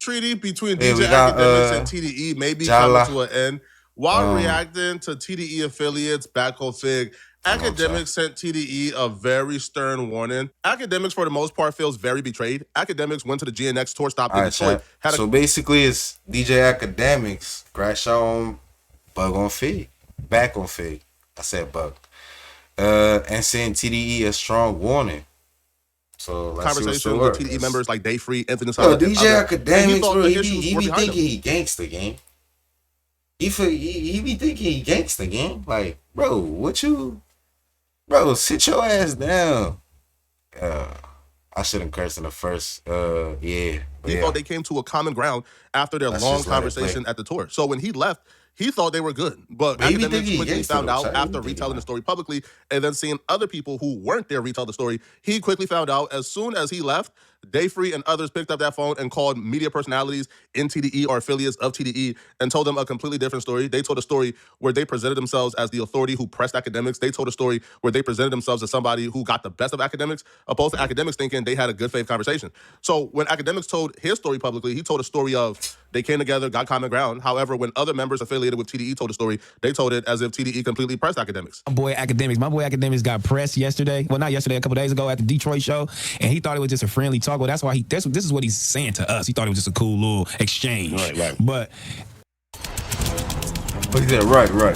treaty between Yeah, DJ we got, Akademiks and TDE may be Jala. coming to an end. While reacting to TDE affiliates BackOnFigg, Akademiks sent TDE a very stern warning. Akademiks, for the most part, feels very betrayed. Akademiks went to the GNX tour stop in Detroit. So basically, it's DJ Akademiks crash on BackOnFigg. I said bug. And send TDE a strong warning. So let's conversation with TDE members like Day Free, Infinite. DJ Akademiks, bro, he be thinking he gangster, gang. He be thinking he gangster, gang. Like, bro, bro, sit your ass down. I shouldn't curse in the first, yeah. He thought they came to a common ground after their long conversation at the tour. So when he left, he thought they were good. But Akademiks quickly found out after retelling the story publicly and then seeing other people who weren't there retell the story, he quickly found out as soon as he left, Day Free and others picked up that phone and called media personalities in TDE or affiliates of TDE and told them a completely different story. They told a story where they presented themselves as the authority who pressed Akademiks. They told a story where they presented themselves as somebody who got the best of Akademiks, opposed to Akademiks thinking they had a good faith conversation. So when Akademiks told his story publicly, he told a story of they came together, got common ground. However, when other members affiliated with TDE told the story, they told it as if TDE completely pressed Akademiks. My boy Akademiks got pressed yesterday. Well, not yesterday, a couple days ago at the Detroit show, and he thought it was just a friendly talk. Well, that's why this is what he's saying to us. He thought it was just a cool little exchange. Right. But he said, right.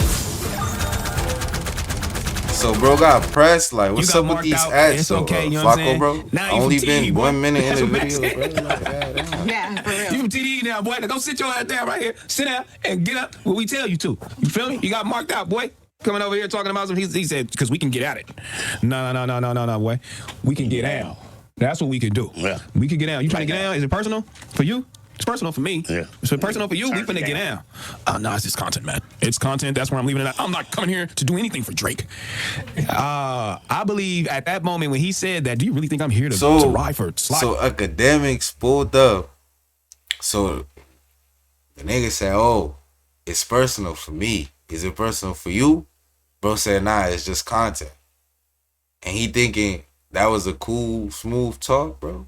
So, bro, got pressed. Like, what's up with these ads? It's okay, you know what I'm saying? Bro, now only TDE, been boy. 1 minute in the video, bro. Yeah, for real. You from TDE now, boy. Now go sit your ass down right here. Sit down and get up what we tell you to. You feel me? You got marked out, boy. Coming over here talking about something. He said, because we can get at it. No, boy. We can get down. That's what we can do. Yeah. We can get down. You trying to get down? Is it personal for you? It's personal for me. Yeah. It's personal for you. We finna get down. No, it's just content, man. It's content. That's where I'm leaving it at. I'm not coming here to do anything for Drake. I believe at that moment when he said that, do you really think I'm here to ride for slide? So Akademiks pulled up. So the nigga said, oh, it's personal for me. Is it personal for you? Bro said, nah, it's just content. And he thinking that was a cool, smooth talk, bro.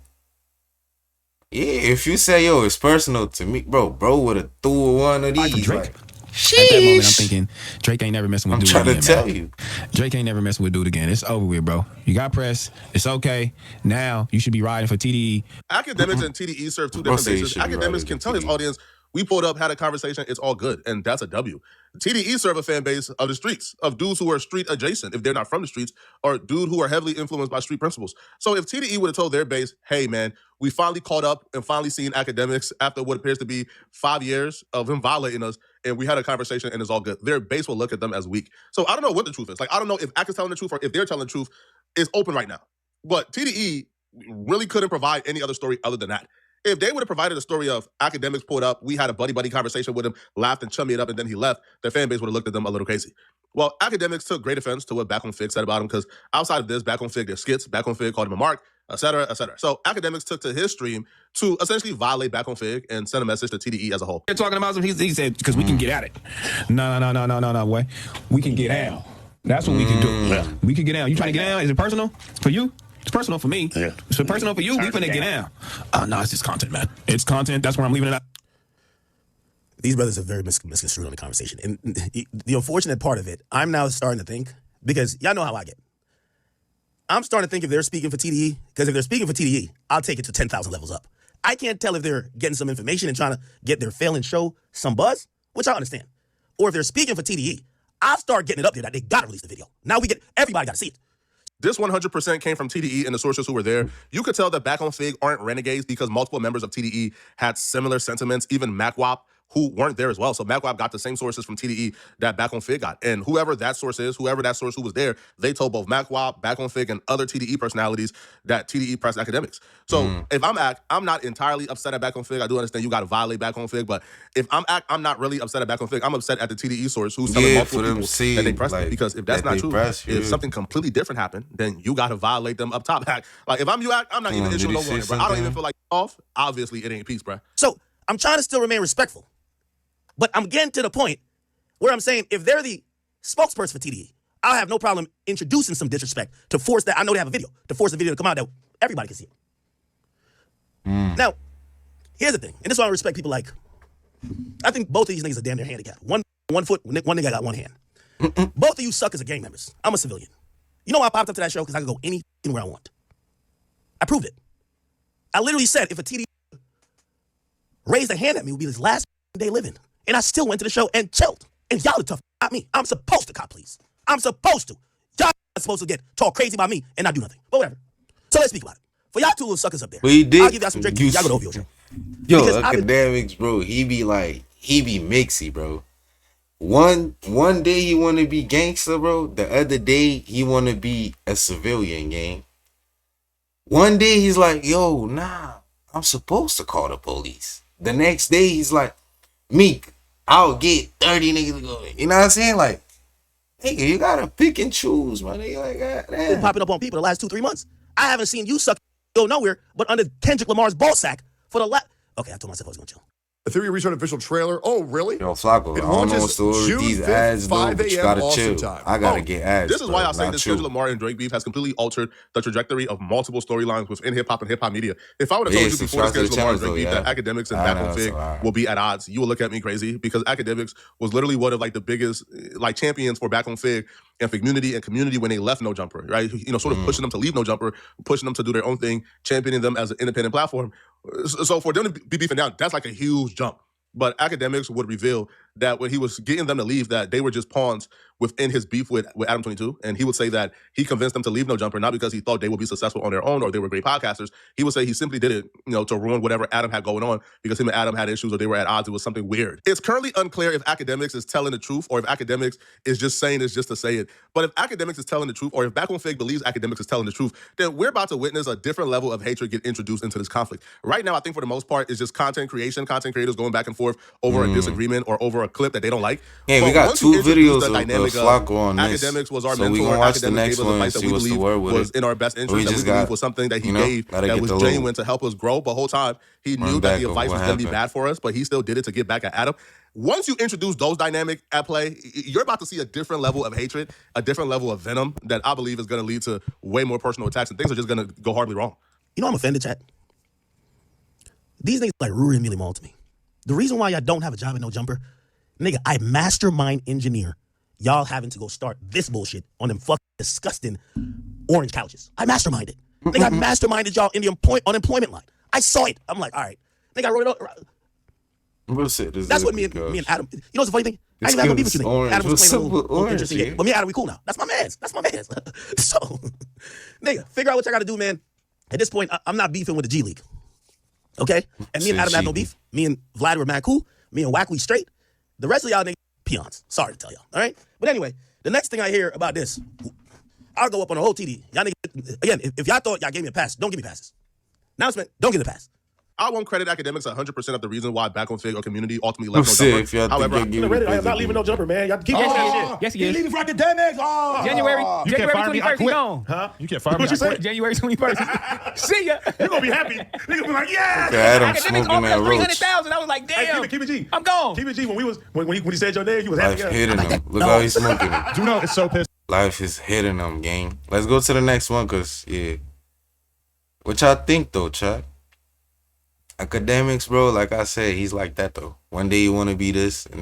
Yeah, if you say, yo, it's personal to me, bro would have threw one of these. Drake. Like, at that moment, I'm thinking, Drake ain't never messing with dude again. I'm trying to tell you. Drake ain't never messing with dude again. It's over with, bro. You got pressed. It's okay. Now you should be riding for TDE. Akademiks and TDE serve two different bases. Akademiks can tell his audience, we pulled up, had a conversation, it's all good, and that's a W. TDE serve a fan base of the streets, of dudes who are street adjacent, if they're not from the streets, or dudes who are heavily influenced by street principles. So if TDE would have told their base, hey, man, we finally caught up and finally seen Akademiks after what appears to be 5 years of him violating us, and we had a conversation and it's all good, their base will look at them as weak. So I don't know what the truth is. Like, I don't know if Ak is telling the truth or if they're telling the truth. It's open right now. But TDE really couldn't provide any other story other than that. If they would have provided a story of Akademiks pulled up, we had a buddy-buddy conversation with him, laughed and chummied it up, and then he left, their fan base would have looked at them a little crazy. Well, Akademiks took great offense to what BackOnFigg said about him, because outside of this, BackOnFigg, their skits, BackOnFigg called him a mark, etc., etc. So Akademiks took to his stream to essentially violate BackOnFigg and send a message to TDE as a whole. They're talking about something. He said, because we can get at it. No, boy. We can get down. That's what we can do. Yeah. We can get down. You trying to get down? Is it personal for you? It's personal for me. Yeah. It's personal for you. We finna get down. No, it's just content, man. It's content. That's where I'm leaving it at. These brothers are very misconstrued on the conversation. And the unfortunate part of it, I'm now starting to think, because y'all know how I get. I'm starting to think if they're speaking for TDE, because if they're speaking for TDE, I'll take it to 10,000 levels up. I can't tell if they're getting some information and trying to get their failing show some buzz, which I understand. Or if they're speaking for TDE, I'll start getting it up there that they got to release the video. Now everybody got to see it. This 100% came from TDE and the sources who were there. You could tell that BackOnFigg aren't renegades because multiple members of TDE had similar sentiments, even MacWap, who weren't there as well. So MacWap got the same sources from TDE that BackOnFigg got. And whoever that source is, whoever that source who was there, they told both MacWap, BackOnFigg, and other TDE personalities that TDE pressed Akademiks. So if I'm Ak, I'm not entirely upset at BackOnFigg. I do understand you got to violate BackOnFigg, but if I'm Ak, I'm not really upset at BackOnFigg. I'm upset at the TDE source who's telling multiple people that they pressed it. Because if that's not true, if something completely different happened, then you got to violate them up top. Ak. Like if I'm you, Ak, I'm not even issuing no warning, bro. I don't even feel like off. Obviously, it ain't peace, bro. So I'm trying to still remain respectful. But I'm getting to the point where I'm saying if they're the spokesperson for TDE, I'll have no problem introducing some disrespect to force that. I know they have a video, to force the video to come out that everybody can see it. Now, Here's the thing, and this is why I respect people like. I think both of these niggas are damn near handicapped. One foot, one nigga got one hand. Both of you suckers are gang members. I'm a civilian. You know why I popped up to that show? Because I could go anywhere I want. I proved it. I literally said if a TDE raised a hand at me, it would be his last day living. And I still went to the show and chilled. And y'all are tough, not me. I'm supposed to cop police. I'm supposed to. Y'all are supposed to talk crazy about me and not do nothing. But whatever. So let's speak about it. For y'all two little suckers up there, Well, he did. I'll give y'all some drink. Y'all go to OVO show. Yo, Because Academics, bro, he be mixy, bro. One day he want to be gangster, bro. The other day he want to be a civilian, gang. One day he's like, yo, nah, I'm supposed to call the police. The next day he's like, Meek, I'll get 30 niggas to go. You know what I'm saying? Like, nigga, you gotta pick and choose, man. Nigga, like, been God, popping up on people the last 2-3 months. I haven't seen you suck go nowhere but under Kendrick Lamar's ball sack for the last. Okay, I told myself I was gonna chill. The Theory Return official trailer. Oh, really? Yo, Flacco, It I don't know launches what's the story with June these 5th, ads, bro, 5 but you a.m. gotta Austin chill. time. I gotta Oh, get ads. This is why I say not this you. Kendrick Lamar and Drake beef has completely altered the trajectory of multiple storylines within hip hop and hip hop media. If I would have Yeah, told you before this subscribe to the Kendrick Lamar and channel, Drake beef though, that yeah. Academics and I Back know, on that's Figg a lie. will be at odds, you will look at me crazy because Academics was literally one of like the biggest like champions for Back on Figg and community when they left No Jumper, right? You know, sort of pushing them to leave No Jumper, pushing them to do their own thing, championing them as an independent platform. So for them to be beefing down, that's like a huge jump. But Academics would reveal that when he was getting them to leave, that they were just pawns within his beef with Adam 22. And he would say that he convinced them to leave No Jumper, not because he thought they would be successful on their own or they were great podcasters. He would say he simply did it, you know, to ruin whatever Adam had going on because him and Adam had issues or they were at odds. It was something weird. It's currently unclear if Academics is telling the truth or if Academics is just saying this just to say it. But if Academics is telling the truth or if Back on Figg believes Academics is telling the truth, then we're about to witness a different level of hatred get introduced into this conflict. Right now, I think for the most part, it's just content creation, content creators going back and forth over a disagreement or over a clip that they don't like. Yeah, But we got once you 2 introduce videos the of dynamic Flacco on this. Academics was our So we mentor. gonna watch the Academics next gave us one and advice that see we what's the believe word with was it. in our best We interest, that we just believe got, was something that he you know, gave gotta that get was the little genuine to help us grow. But the whole time, he knew run that back the of advice what was going to be happened. bad for us, but he still did it to get back at Adam. Once you introduce those dynamics at play, you're about to see a different level of hatred, a different level of venom that I believe is going to lead to way more personal attacks, and things are just going to go horribly wrong. You know I'm offended, chat. These niggas like Ruri and Millie Mall to me. The reason why y'all don't have a job at No Jumper, nigga, I mastermind engineer y'all having to go start this bullshit on them fucking disgusting orange couches. I masterminded. Nigga, I masterminded y'all in the unemployment line. I saw it. I'm like, all right. Nigga, I wrote it out. We'll sit this That's what me gosh. and Adam. You know what's the funny thing? I It's ain't even have no beef because with you. orange. Adam was What's playing a up little, with little orange, interesting yeah? game. But me and Adam, we cool now. That's my man's. That's my man's. So, nigga, figure out what y'all got to do, man. At this point, I'm not beefing with the G League. Okay? And me and Adam have no beef. Me and Vlad were mad cool. Me and Wack, we straight. The rest of y'all niggas, peons. Sorry to tell y'all. All right? But anyway, the next thing I hear about this, I'll go up on the whole TD. Y'all niggas, again, if y'all thought y'all gave me a pass, don't give me passes. Announcement, don't give me a pass. I won't credit Academics 100% of the reason why Back on Figg or community ultimately left No Say Jumper. if y'all However, think you're I am not leaving No Jumper, man. Y'all keep Yes, that he shit. is. Yes, he He's is. leaving for Academics. Oh. January You can't fire me. I 21st, he quit. gone. Huh? You can't fire me. What you I quit. say? January 21st. See ya. You're going to be happy. You're going to be like, yeah. Adam Academics smoking offered that us roach. 300,000. I was like, damn. Hey, keep it G. I'm gone. Keep it G. When he said your name, you was happy. Life hitting him. Look how he's smoking it. Juno is so pissed. Life is hitting him, gang. Let's go to the next one, cause yeah. What y'all think though, chat? Academics, bro, like I said, he's like that though. One day you wanna be this, and